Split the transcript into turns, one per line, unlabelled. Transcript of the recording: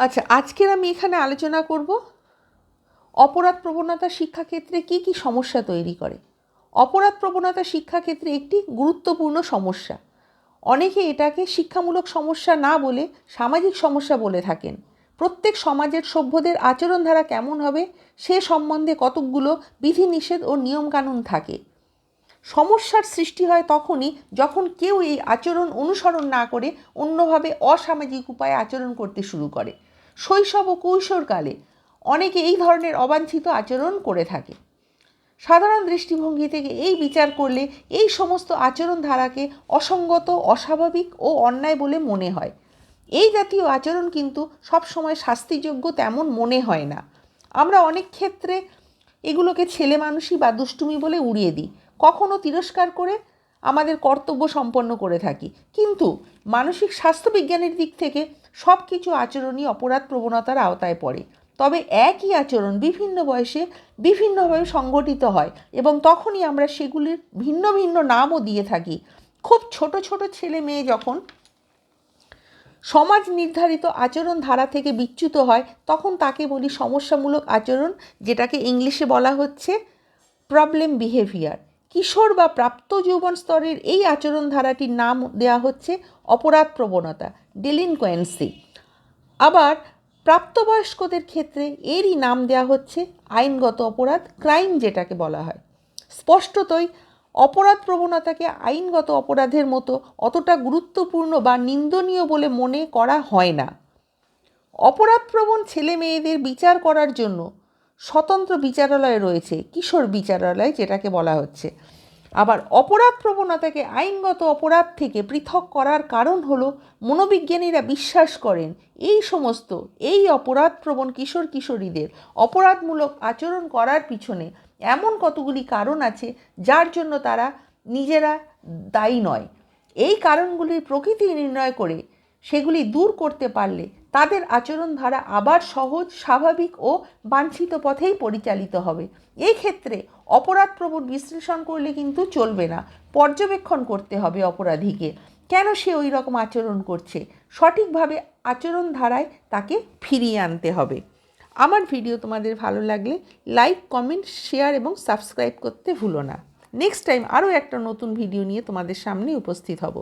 আচ্ছা, আজকের আমি এখানে আলোচনা করব অপরাধ প্রবণতা শিক্ষাক্ষেত্রে কী কী সমস্যা তৈরি করে। অপরাধ প্রবণতা শিক্ষাক্ষেত্রে একটি গুরুত্বপূর্ণ সমস্যা। অনেকে এটাকে শিক্ষামূলক সমস্যা না বলে সামাজিক সমস্যা বলে থাকেন। প্রত্যেক সমাজের সভ্যদের আচরণধারা কেমন হবে সে সম্বন্ধে কতকগুলো বিধিনিষেধ ও নিয়মকানুন থাকে। সমস্যার সৃষ্টি হয় তখনই যখন কেউ এই আচরণ অনুসরণ না করে অন্যভাবে অসামাজিক উপায়ে আচরণ করতে শুরু করে। শৈশব ও কৈশোরকালে অনেকে এই ধরনের অবাঞ্ছিত আচরণ করে থাকে। সাধারণ দৃষ্টিভঙ্গি থেকে এই বিচার করলে এই সমস্ত আচরণ ধারাকে অসঙ্গত, অস্বাভাবিক ও অন্যায় বলে মনে হয়। এই জাতীয় আচরণ কিন্তু সবসময় শাস্তিযোগ্য তেমন মনে হয় না। আমরা অনেক ক্ষেত্রে এগুলোকে ছেলে মানুষই বা দুষ্টুমি বলে উড়িয়ে দিই, কখনো তিরস্কার করে আমাদের কর্তব্য সম্পন্ন করে থাকি। কিন্তু মানসিক স্বাস্থ্যবিজ্ঞানের দিক থেকে সব কিছু আচরণই অপরাধ প্রবণতার আওতায় পড়ে। তবে একই আচরণ বিভিন্ন বয়সে বিভিন্নভাবে সংগঠিত হয় এবং তখনই আমরা সেগুলির ভিন্ন ভিন্ন নামও দিয়ে থাকি। খুব ছোট ছোট ছেলে মেয়ে যখন সমাজ নির্ধারিত আচরণ ধারা থেকে বিচ্যুত হয় তখন তাকে বলি সমস্যামূলক আচরণ, যেটাকে ইংলিশে বলা হচ্ছে প্রবলেম বিহেভিয়ার। কিশোর বা প্রাপ্ত যৌবন স্তরের এই আচরণ ধারাটির নাম দেওয়া হচ্ছে অপরাধ প্রবণতা, ডেলিনকোয়েন্সি। আবার প্রাপ্তবয়স্কদের ক্ষেত্রে এরই নাম দেওয়া হচ্ছে আইনগত অপরাধ, ক্রাইম যেটাকে বলা হয়। স্পষ্টতই অপরাধ প্রবণতাকে আইনগত অপরাধের মতো অতটা গুরুত্বপূর্ণ বা নিন্দনীয় বলে মনে করা হয় না। অপরাধপ্রবণ ছেলে মেয়েদের বিচার করার জন্য স্বতন্ত্র বিচারালয় রয়েছে, কিশোর বিচারালয় যেটাকে বলা হচ্ছে। আবার অপরাধ প্রবণতাকে আইনগত অপরাধ থেকে পৃথক করার কারণ হলো মনোবিজ্ঞানীরা বিশ্বাস করেন এই অপরাধপ্রবণ কিশোর কিশোরীদের অপরাধমূলক আচরণ করার পিছনে এমন কতগুলি কারণ আছে যার জন্য তারা নিজেরা দায়ী নয়। এই কারণগুলির প্রকৃতি নির্ণয় করে সেগুলি দূর করতে পারলে তাদের আচরণ ধারা আবার সহজ, স্বাভাবিক ও বাঞ্ছিত পথেই পরিচালিত হবে। এই ক্ষেত্রে অপরাধপ্রবণ বিশ্লেষণ করলে কিন্তু চলবে না, পর্যবেক্ষণ করতে হবে অপরাধীকে, কেন সে ওই রকম আচরণ করছে, সঠিকভাবে আচরণ ধারায় তাকে ফিরিয়ে আনতে হবে। আমার ভিডিও তোমাদের ভালো লাগলে লাইক, কমেন্ট, শেয়ার এবং সাবস্ক্রাইব করতে ভুলো না। নেক্সট টাইম আরও একটা নতুন ভিডিও নিয়ে তোমাদের সামনে উপস্থিত হব।